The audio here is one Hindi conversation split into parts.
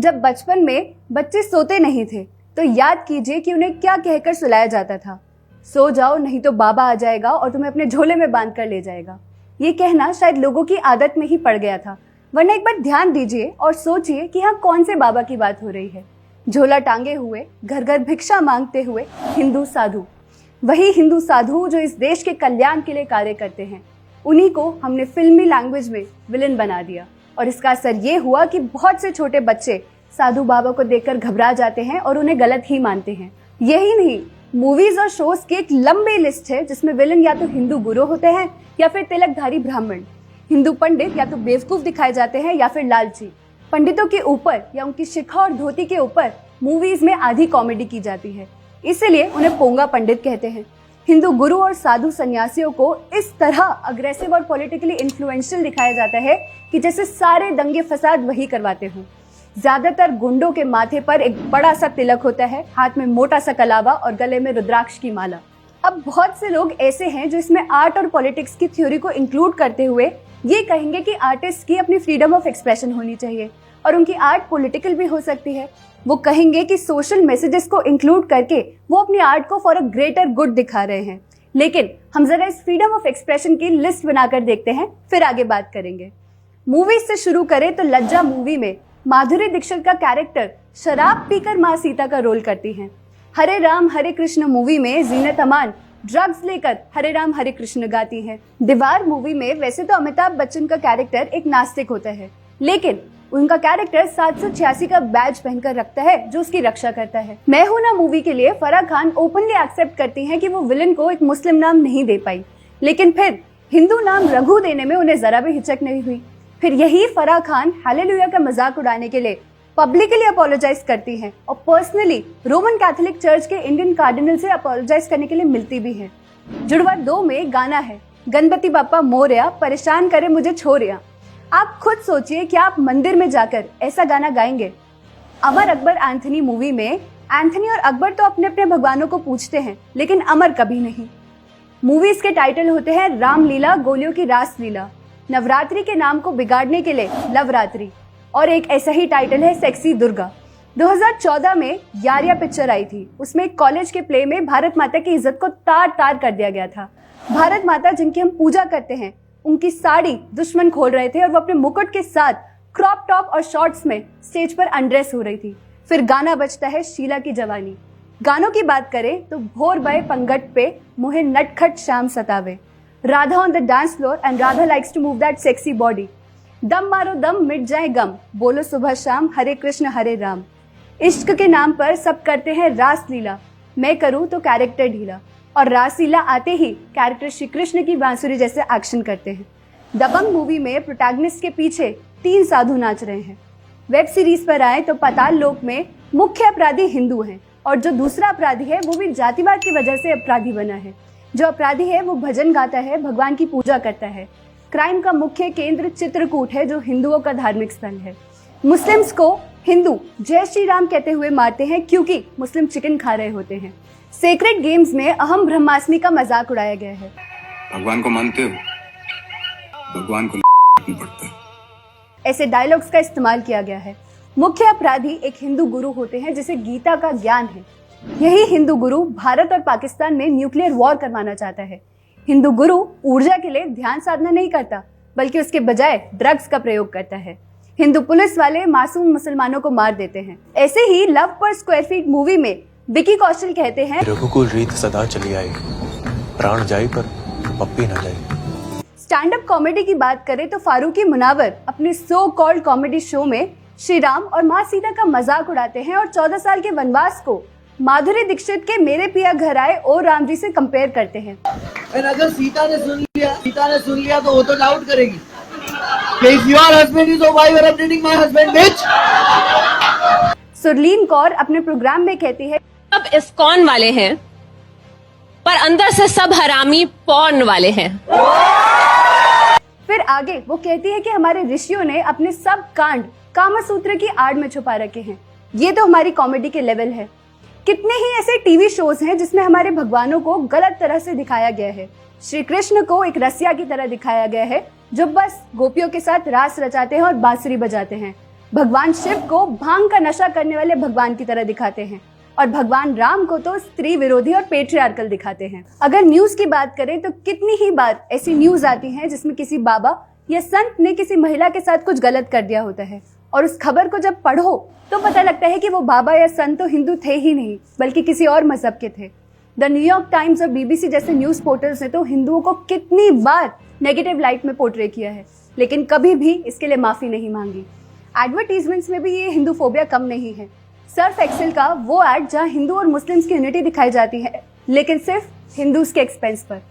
जब बचपन में बच्चे सोते नहीं थे तो याद कीजिए कि उन्हें क्या कहकर सुलाया जाता था। सो जाओ नहीं तो बाबा आ जाएगा और तुम्हें अपने झोले में बांध कर ले जाएगा। ये कहना शायद लोगों की आदत में ही पड़ गया था, वरना एक बार ध्यान दीजिए और सोचिए कि यहाँ कौन से बाबा की बात हो रही है। झोला टांगे हुए, घर घर भिक्षा मांगते हुए हिंदू साधु, वही हिंदू साधु जो इस देश के कल्याण के लिए कार्य करते हैं, उन्हीं को हमने फिल्मी लैंग्वेज में विलन बना दिया। और इसका असर ये हुआ कि बहुत से छोटे बच्चे साधु बाबा को देखकर घबरा जाते हैं और उन्हें गलत ही मानते हैं। यही नहीं, मूवीज और शोज की एक लंबी लिस्ट है जिसमें विलन या तो हिंदू गुरु होते हैं या फिर तिलकधारी ब्राह्मण। हिंदू पंडित या तो बेवकूफ दिखाए जाते हैं या फिर लालची। पंडितों के ऊपर या उनकी शिखा और धोती के ऊपर मूवीज में आधी कॉमेडी की जाती है, इसीलिए उन्हें पोंगा पंडित कहते हैं। हिंदू गुरु और साधु सन्यासियों को इस तरह अग्रेसिव और पॉलिटिकली इन्फ्लुएंशियल दिखाया जाता है कि जैसे सारे दंगे फसाद वही करवाते हों। ज्यादातर गुंडों के माथे पर एक बड़ा सा तिलक होता है, हाथ में मोटा सा कलावा और गले में रुद्राक्ष की माला। अब बहुत से लोग ऐसे हैं जो इसमें आर्ट और पॉलिटिक्स की थ्योरी को इंक्लूड करते हुए ये कहेंगे कि आर्टिस्ट की अपनी फ्रीडम ऑफ एक्सप्रेशन होनी चाहिए और उनकी आर्ट पॉलिटिकल भी हो सकती है। वो कहेंगे कि सोशल मैसेजेस को इंक्लूड करके वो अपनी आर्ट को फॉर अ ग्रेटर गुड दिखा रहे हैं। लेकिन हम जरा इस फ्रीडम ऑफ एक्सप्रेशन की लिस्ट बनाकर देखते हैं, फिर आगे बात करेंगे। मूवीज से शुरू करें तो लज्जा मूवी में माधुरी दीक्षित का कैरेक्टर शराब पीकर माँ सीता का रोल करती हैं। हरे राम हरे कृष्ण मूवी में जीनत अमान ड्रग्स लेकर हरे राम हरे कृष्ण गाती है। दीवार मूवी में वैसे तो अमिताभ बच्चन का कैरेक्टर एक नास्तिक होता है, लेकिन उनका कैरेक्टर 786 का बैज पहनकर रखता है जो उसकी रक्षा करता है। मैं हूं ना मूवी के लिए फराह खान ओपनली एक्सेप्ट करती हैं कि वो विलन को एक मुस्लिम नाम नहीं दे पाई, लेकिन फिर हिंदू नाम रघु देने में उन्हें जरा भी हिचक नहीं हुई। फिर यही फराह खान हालेलुया का मजाक उड़ाने के लिए पब्लिकली अपोलोजाइज करती हैं और पर्सनली रोमन कैथोलिक चर्च के इंडियन कार्डिनल से अपोलोजाइज करने के लिए मिलती भी है। जुड़वा 2 में गाना है गणपति बाप्पा मोरया परेशान करे मुझे छोरिया। आप खुद सोचिए कि आप मंदिर में जाकर ऐसा गाना गाएंगे। अमर अकबर एंथनी मूवी में एंथनी और अकबर तो अपने अपने भगवानों को पूछते हैं, लेकिन अमर कभी नहीं। मूवीज के टाइटल होते हैं रामलीला गोलियों की रास लीला, नवरात्रि के नाम को बिगाड़ने के लिए लवरात्रि, और एक ऐसा ही टाइटल है सेक्सी दुर्गा। 2014 में यारिया पिक्चर आई थी, उसमें कॉलेज के प्ले में भारत माता की इज्जत को तार तार कर दिया गया था। भारत माता जिनकी हम पूजा करते हैं, उनकी साड़ी दुश्मन खोल रहे थे और वो अपने मुकुट के साथ क्रॉप टॉप और शॉर्ट्स में स्टेज पर अनड्रेस हो रही थी। फिर गाना बजता है शीला की जवानी। गानों की बात करें तो भोर बए पंगट पे मुहे नटखट शाम सतावे, Radha on the dance floor and Radha likes to move that sexy body, दम मारो दम मिट जाए गम, बोलो सुबह शाम हरे कृष्ण हरे राम। इश्क के नाम पर सब करते हैं रास लीला, मैं करूं तो कैरेक्टर ढीला, और रासलीला आते ही कैरेक्टर श्री कृष्ण की बांसुरी जैसे एक्शन करते हैं। दबंग मूवी में प्रोटैगनिस्ट के पीछे 3 साधु नाच रहे हैं। वेब सीरीज पर आए तो पाताल लोक में मुख्य अपराधी हिंदू हैं और जो दूसरा अपराधी है वो भी जातिवाद की वजह से अपराधी बना है। जो अपराधी है वो भजन गाता है, भगवान की पूजा करता है। क्राइम का मुख्य केंद्र चित्रकूट है जो हिंदुओं का धार्मिक स्थल है। मुस्लिम्स को हिंदू जय श्री राम कहते हुए मारते हैं क्योंकि मुस्लिम चिकन खा रहे होते हैं। सेक्रेड गेम्स में अहम ब्रह्मास्मि का मजाक उड़ाया गया है। भगवान को मानते हो, भगवान को पड़ता है। ऐसे डायलॉग्स का इस्तेमाल किया गया है। मुख्य अपराधी एक हिंदू गुरु होते हैं जिसे गीता का ज्ञान है। यही हिंदू गुरु भारत और पाकिस्तान में न्यूक्लियर वॉर करवाना चाहता है। हिंदू गुरु ऊर्जा के लिए ध्यान साधना नहीं करता, बल्कि उसके बजाय ड्रग्स का प्रयोग करता है। हिंदू पुलिस वाले मासूम मुसलमानों को मार देते हैं। ऐसे ही लव पर स्क्वायर फीट मूवी में विकी कौशल कहते हैं रघुकुल रीत सदा चली आई, प्राण जाई पर पप्पी न जाई। स्टैंड अप कॉमेडी की बात करें तो फारूकी मुनावर अपने सो कॉल्ड कॉमेडी शो में श्री राम और माँ सीता का मजाक उड़ाते हैं और 14 साल के वनवास को माधुरी दीक्षित के मेरे पिया घर आए ओ राम जी से कंपेयर करते हैं। अगर सीता ने सुन लिया तो वो तो डाउट करेगी कि if your husband is so why you are updating my husband bitch। सुरलीन Kaur अपने प्रोग्राम में कहती है सब इस्कॉन वाले हैं पर अंदर से सब हरामी पॉर्न वाले हैं। फिर आगे वो कहती है कि हमारे ऋषियों ने अपने सब कांड कामसूत्र की आड़ में छुपा रखे हैं। ये तो हमारी कॉमेडी के लेवल है। कितने ही ऐसे टीवी शोज हैं जिसमें हमारे भगवानों को गलत तरह से दिखाया गया है। श्री कृष्ण को एक रसिया की तरह दिखाया गया है जो बस गोपियों के साथ रास रचाते हैं और बांसुरी बजाते हैं। भगवान शिव को भांग का नशा करने वाले भगवान की तरह दिखाते हैं और भगवान राम को तो स्त्री विरोधी और पेट्रियार्कल दिखाते हैं। अगर न्यूज की बात करें तो कितनी ही बार ऐसी न्यूज आती है जिसमें किसी बाबा या संत ने किसी महिला के साथ कुछ गलत कर दिया होता है और उस खबर को जब पढ़ो तो पता लगता है कि वो बाबा या संत तो हिंदू थे ही नहीं बल्कि किसी और मजहब के थे। द न्यूयॉर्क टाइम्स और बीबीसी जैसे न्यूज पोर्टल्स ने तो हिंदुओं को कितनी बार नेगेटिव लाइट में पोर्ट्रे किया है, लेकिन कभी भी इसके लिए माफी नहीं मांगी। एडवर्टीजमेंट्स में भी ये हिंदू फोबिया कम नहीं है। सर्फ एक्सेल का वो एड जहां हिंदू और मुस्लिम्स की यूनिटी दिखाई जाती है, लेकिन सिर्फ हिंदूज के एक्सपेंस पर।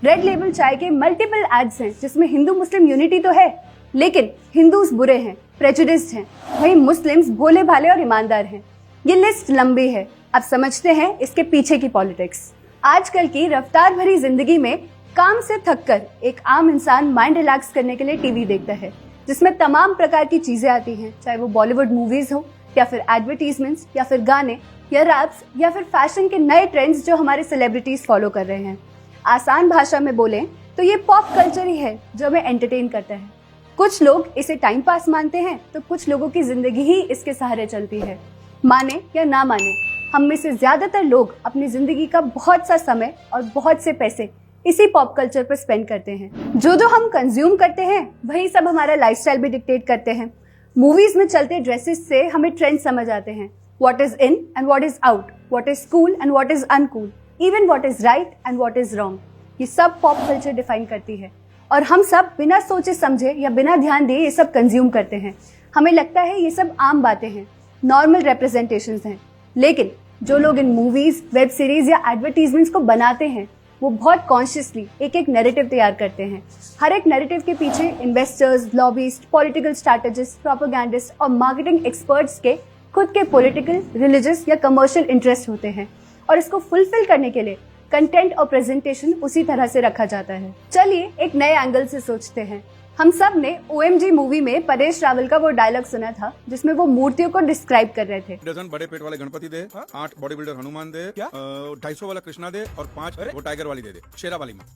रेड लेबल चाय के मल्टीपल एड्स हैं जिसमें हिंदू मुस्लिम यूनिटी तो है, लेकिन हिंदूज बुरे हैं, प्रेजुडिस्ड हैं, वहीं मुस्लिम्स भोले भाले और ईमानदार हैं। ये लिस्ट लंबी है, अब समझते हैं इसके पीछे की पॉलिटिक्स। आजकल की रफ्तार भरी जिंदगी में काम से थककर एक आम इंसान माइंड रिलैक्स करने के लिए टीवी देखता है, जिसमें तमाम प्रकार की चीजें आती हैं, चाहे वो बॉलीवुड मूवीज हो या फिर एडवर्टीजमेंट्स या फिर गाने या रैप्स या फिर फैशन के नए ट्रेंड्स जो हमारे सेलिब्रिटीज फॉलो कर रहे हैं। आसान भाषा में बोलें तो ये पॉप कल्चर ही है जो हमें एंटरटेन करता है। कुछ लोग इसे टाइम पास मानते हैं तो कुछ लोगों की जिंदगी ही इसके सहारे चलती है। माने या ना माने, हम में से ज्यादातर लोग अपनी जिंदगी का बहुत सा समय और बहुत से पैसे इसी पॉप कल्चर पर स्पेंड करते हैं। जो हम कंज्यूम करते हैं वही सब हमारा लाइफस्टाइल भी डिक्टेट करते हैं। मूवीज में चलते ड्रेसेस से हमें ट्रेंड समझ आते हैं, what is in and what is out, what is cool and what is uncool, even what is right and what is wrong. ये सब पॉप कल्चर डिफाइन करती है और हम सब बिना सोचे समझे या बिना ध्यान दिए ये सब कंज्यूम करते हैं। हमें लगता है ये सब आम बातें हैं, नॉर्मल रिप्रेजेंटेशंस हैं, लेकिन जो लोग इन मूवीज, वेब सीरीज या एडवर्टीजमेंट्स को बनाते हैं वो बहुत कॉन्शियसली एक एक नैरेटिव तैयार करते हैं। हर एक नैरेटिव के पीछे investors, lobbyist, political strategist, propagandist और मार्केटिंग एक्सपर्ट्स के खुद के पॉलिटिकल, रिलीजियस या कमर्शियल इंटरेस्ट होते हैं और इसको फुलफिल करने के लिए कंटेंट और प्रेजेंटेशन उसी तरह से रखा जाता है। चलिए एक नए एंगल से सोचते हैं। हम सब ने OMG मूवी में परेश रावल का वो डायलॉग सुना था जिसमें वो मूर्तियों को डिस्क्राइब कर रहे थे। डजन बड़े पेट वाले गणपति दे, 8 बॉडी बिल्डर हनुमान दे, 250 वाला कृष्णा दे और 5 वो टाइगर वाली दे, शेरा वाली माँ।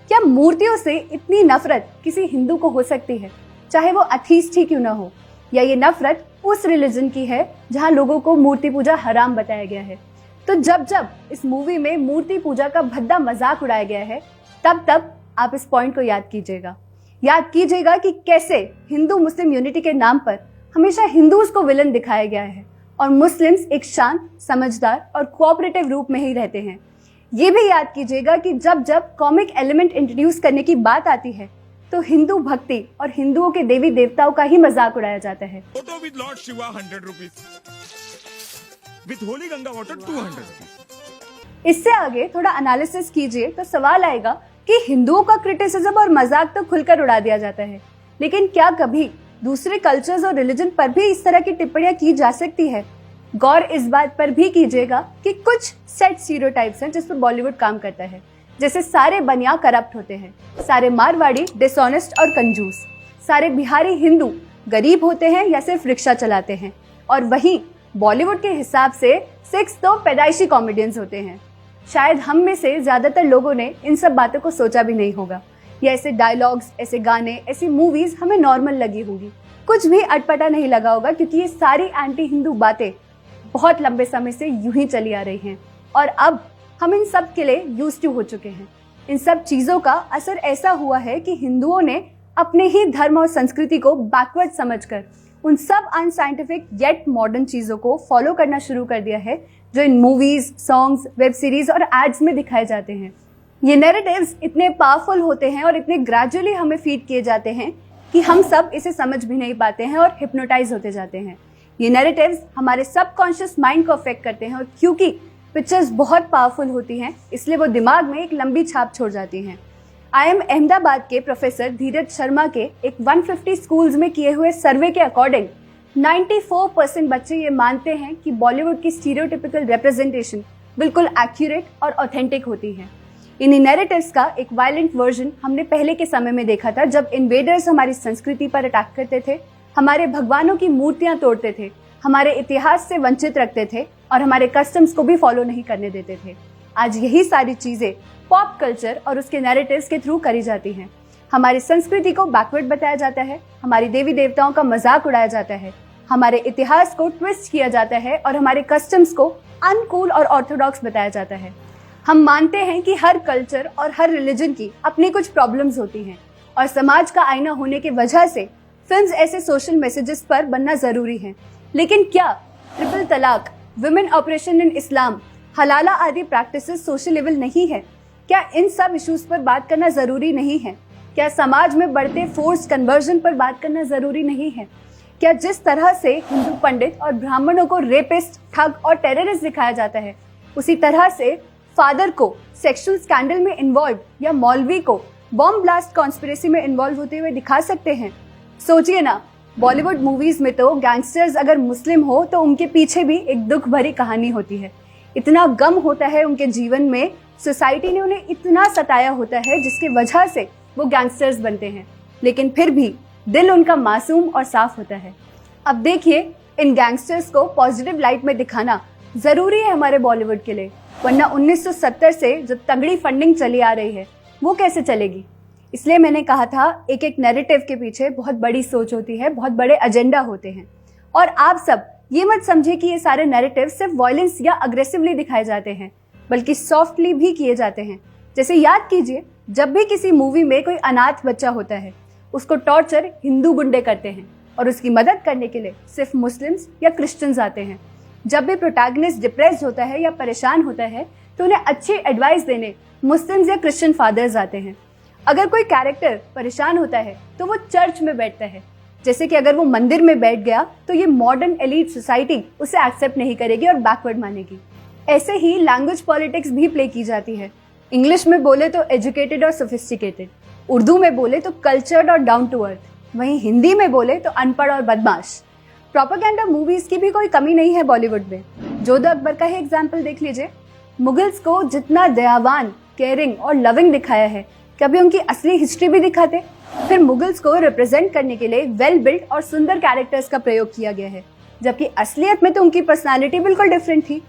क्या मूर्तियों से इतनी नफरत किसी हिंदू को हो सकती है, चाहे वो अथीस्ट ही क्यों ना हो? या ये नफरत उस रिलीजन की है जहाँ लोगों को मूर्ति पूजा हराम बताया गया है? तो जब जब इस मूवी में मूर्ति पूजा का भद्दा मजाक उड़ाया गया है, तब तब आप इस पॉइंट को याद कीजिएगा कि कैसे हिंदू मुस्लिम यूनिटी के नाम पर हमेशा हिंदूज को विलन दिखाया गया है और मुस्लिम्स एक शांत, समझदार और कोऑपरेटिव रूप में ही रहते हैं। ये भी याद कीजिएगा कि जब जब कॉमिक एलिमेंट इंट्रोड्यूस करने की बात आती है तो हिंदू भक्ति और हिंदुओं के देवी देवताओं का ही मजाक उड़ाया जाता है। Photo with Lord Shiva 100 rupees, with Holi Ganga water 200 rupees. इससे आगे थोड़ा एनालिसिस कीजिए तो सवाल आएगा कि हिंदुओं का क्रिटिसिज्म और मजाक तो खुलकर उड़ा दिया जाता है, लेकिन क्या कभी दूसरे कल्चर्स और रिलीजन पर भी इस तरह की टिप्पणियां की जा सकती है? गौर इस बात पर भी कीजिएगा कि कुछ सेट स्टीरियोटाइप्स हैं जिस पर बॉलीवुड काम करता है, जैसे सारे बनिया करप्ट होते हैं, सारे मारवाड़ी डिसऑनेस्ट और कंजूस, सारे बिहारी हिंदू गरीब होते हैं या सिर्फ रिक्शा चलाते हैं, और वहीं बॉलीवुड के हिसाब से 6 तो पैदाइशी कॉमेडियंस होते हैं। शायद हम में से ज्यादातर लोगों ने इन सब बातों को सोचा भी नहीं होगा, या ऐसे डायलॉग्स, ऐसे गाने, ऐसी मूवीज हमें नॉर्मल लगी होगी, कुछ भी अटपटा नहीं लगा होगा, क्योंकि ये सारी एंटी हिंदू बातें बहुत लंबे समय से यूं ही चली आ रही हैं और अब हम इन सब के लिए यूज्ड टू हो चुके हैं। इन सब चीजों का असर ऐसा हुआ है कि हिंदुओं ने अपने ही धर्म और संस्कृति को बैकवर्ड समझकर उन सब अनसाइंटिफिक येट मॉडर्न चीजों को फॉलो करना शुरू कर दिया है जो इन मूवीज, सॉन्ग्स, वेब सीरीज और एड्स में दिखाए जाते हैं। ये नैरेटिव्स इतने पावरफुल होते हैं और इतने ग्रेजुअली हमें फीड किए जाते हैं कि हम सब इसे समझ भी नहीं पाते हैं और हिप्नोटाइज होते जाते हैं। ये नैरेटिव्स हमारे सबकॉन्शियस माइंड को अफेक्ट करते हैं और क्योंकि पिक्चर्स बहुत पावरफुल होती हैं, इसलिए वो दिमाग में एक लंबी छाप छोड़ जाती हैं। IIM अहमदाबाद के प्रोफेसर धीरज शर्मा के एक 150 स्कूल्स में किए हुए सर्वे के अकॉर्डिंग 94% बच्चे ये मानते हैं कि बॉलीवुड की स्टीरियोटिपिकल रिप्रेजेंटेशन बिल्कुल एक्यूरेट और ऑथेंटिक होती है। इन्हीं नैरेटिव्स का एक वायलेंट वर्जन हमने पहले के समय में देखा था, जब इन्वेडर्स हमारी संस्कृति पर अटैक करते थे, हमारे भगवानों की मूर्तियां तोड़ते थे, हमारे इतिहास से वंचित रखते थे और हमारे कस्टम्स को भी फॉलो नहीं करने देते थे। आज यही सारी चीजें पॉप कल्चर और उसके नैरेटिव्स के थ्रू करी जाती हैं। हमारी संस्कृति को बैकवर्ड बताया जाता है, हमारी देवी देवताओं का मजाक उड़ाया जाता है, हमारे इतिहास को ट्विस्ट किया जाता है और हमारे कस्टम्स को अनकूल और ऑर्थोडॉक्स बताया जाता है। हम मानते हैं कि हर कल्चर और हर रिलीजन की अपनी कुछ प्रॉब्लम्स होती हैं और समाज का आईना होने की वजह से फिल्म्स ऐसे सोशल मैसेजेस पर बनना जरूरी है। लेकिन क्या ट्रिपल तलाक, विमेन ऑपरेशन इन इस्लाम, हलाला आदि प्रैक्टिसेस सोशल लेवल नहीं है? क्या इन सब इश्यूज पर बात करना जरूरी नहीं है? क्या समाज में बढ़ते फोर्स्ड कन्वर्जन पर बात करना जरूरी नहीं है? क्या जिस तरह से हिंदू पंडित और ब्राह्मणों को रेपिस्ट, ठग और टेररिस्ट दिखाया जाता है, उसी तरह से फादर को सेक्सुअल स्कैंडल में इन्वॉल्व या मौलवी को बॉम्ब ब्लास्ट कॉन्स्पिरेसी में इन्वॉल्व होते हुए दिखा सकते हैं? सोचिए ना, बॉलीवुड मूवीज में तो गैंगस्टर्स अगर मुस्लिम हो तो उनके पीछे भी एक दुख भरी कहानी होती है। इतना गम होता है उनके जीवन में, सोसाइटी ने उन्हें इतना सताया होता है जिसकी वजह से वो गैंगस्टर्स बनते हैं, लेकिन फिर भी दिल उनका मासूम और साफ होता है। अब देखिए, इन गैंगस्टर्स को पॉजिटिव लाइट में दिखाना जरूरी है हमारे बॉलीवुड के लिए, वरना 1970 से जो तगड़ी फंडिंग चली आ रही है वो कैसे चलेगी? इसलिए मैंने कहा था, एक एक नैरेटिव के पीछे बहुत बड़ी सोच होती है, बहुत बड़े एजेंडा होते हैं। और आप सब ये मत समझे कि ये सारे नैरेटिव सिर्फ वायलेंस या अग्रेसिवली दिखाए जाते हैं, बल्कि सॉफ्टली भी किए जाते हैं। जैसे याद कीजिए, जब भी किसी मूवी में कोई अनाथ बच्चा होता है, उसको टॉर्चर हिंदू गुंडे करते हैं और उसकी मदद करने के लिए सिर्फ मुस्लिम्स या क्रिश्चियंस आते हैं। जब भी प्रोटैगनिस्ट डिप्रेस्ड होता है या परेशान होता है तो उन्हें अच्छी एडवाइस देने मुस्लिम्स या क्रिश्चियन फादर्स आते हैं। अगर कोई कैरेक्टर परेशान होता है तो वो चर्च में बैठता है, जैसे कि अगर वो मंदिर में बैठ गया तो ये मॉडर्न एलीट सोसाइटी उसे एक्सेप्ट नहीं करेगी और बैकवर्ड मानेगी। ऐसे ही लैंग्वेज पॉलिटिक्स भी प्ले की जाती है। इंग्लिश में बोले तो एजुकेटेड और सोफिस्टिकेटेड, उर्दू में बोले तो कल्चर्ड और डाउन टू अर्थ, वहीं हिंदी में बोले तो अनपढ़ और बदमाश। प्रोपेगेंडा मूवीज की भी कोई कमी नहीं है बॉलीवुड में। जोधा अकबर का ही एग्जाम्पल देख लीजिए। मुगल्स को जितना दयावान, केयरिंग और लविंग दिखाया है, कभी उनकी असली हिस्ट्री भी दिखाते। फिर मुगल्स को रिप्रेजेंट करने के लिए वेल बिल्ड और सुंदर कैरेक्टर्स का प्रयोग किया गया है, जबकि असलियत में तो उनकी पर्सनालिटी बिल्कुल डिफरेंट थी।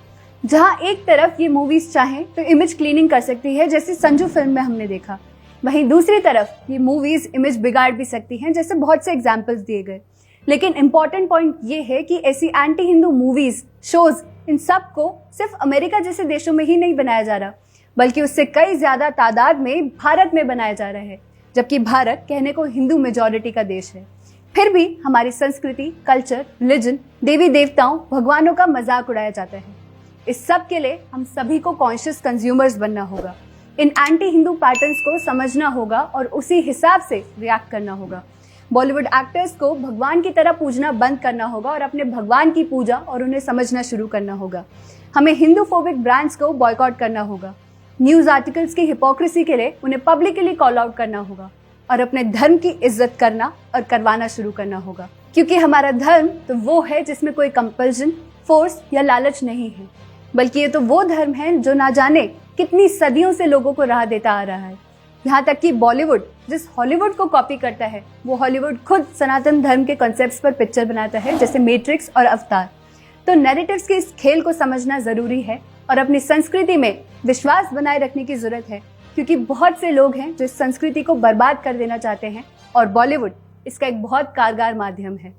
जहां एक तरफ ये मूवीज चाहें तो इमेज क्लीनिंग कर सकती है, जैसे संजू फिल्म में हमने देखा, वहीं दूसरी तरफ ये मूवीज इमेज बिगाड़ भी सकती हैं, जैसे बहुत से एग्जाम्पल्स दिए गए। लेकिन इंपॉर्टेंट पॉइंट ये है कि ऐसी एंटी हिंदू मूवीज, शोज, इन सब को सिर्फ अमेरिका जैसे देशों में ही नहीं बनाया जा रहा, बल्कि उससे कई ज्यादा तादाद में भारत में बनाया जा रहा है, जबकि भारत कहने को हिंदू मेजॉरिटी का देश है। फिर भी हमारी संस्कृति, कल्चर, रिलीजन, देवी देवताओं, भगवानों का मजाक उड़ाया जाता है। इस सब के लिए हम सभी को कॉन्शियस कंज्यूमर्स बनना होगा, इन एंटी हिंदू पैटर्न्स को समझना होगा और उसी हिसाब से रिएक्ट करना होगा। बॉलीवुड एक्टर्स को भगवान की तरह पूजना बंद करना होगा और अपने भगवान की पूजा और उन्हें समझना शुरू करना होगा। हमें हिंदू फोबिक ब्रांड्स को बॉयकॉट करना होगा। न्यूज आर्टिकल्स की हिपोक्रेसी के लिए उन्हें पब्लिकली कॉल आउट करना होगा और अपने धर्म की इज्जत करना और करवाना शुरू करना होगा, क्योंकि हमारा धर्म तो वो है जिसमें कोई कंपल्जन, फोर्स या लालच नहीं है, बल्कि ये तो वो धर्म है जो ना जाने कितनी सदियों से लोगों को राह देता आ रहा है। यहाँ तक कि बॉलीवुड जिस हॉलीवुड को कॉपी करता है, वो हॉलीवुड खुद सनातन धर्म के कॉन्सेप्ट्स पर पिक्चर बनाता है, जैसे मैट्रिक्स और अवतार। तो नैरेटिव्स के इस खेल को समझना जरूरी है और अपनी संस्कृति में विश्वास बनाए रखने की जरूरत है, क्योंकि बहुत से लोग हैं जो इस संस्कृति को बर्बाद कर देना चाहते हैं और बॉलीवुड इसका एक बहुत कारगर माध्यम है।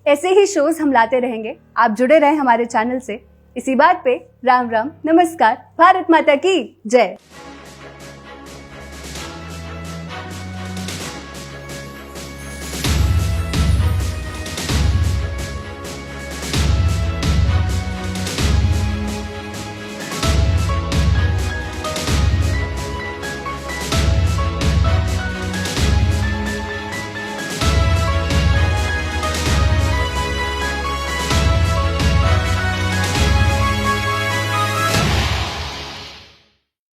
ऐसे ही शोज हम लाते रहेंगे, आप जुड़े रहें हमारे चैनल से। इसी बात पे राम राम, नमस्कार, भारत माता की जय।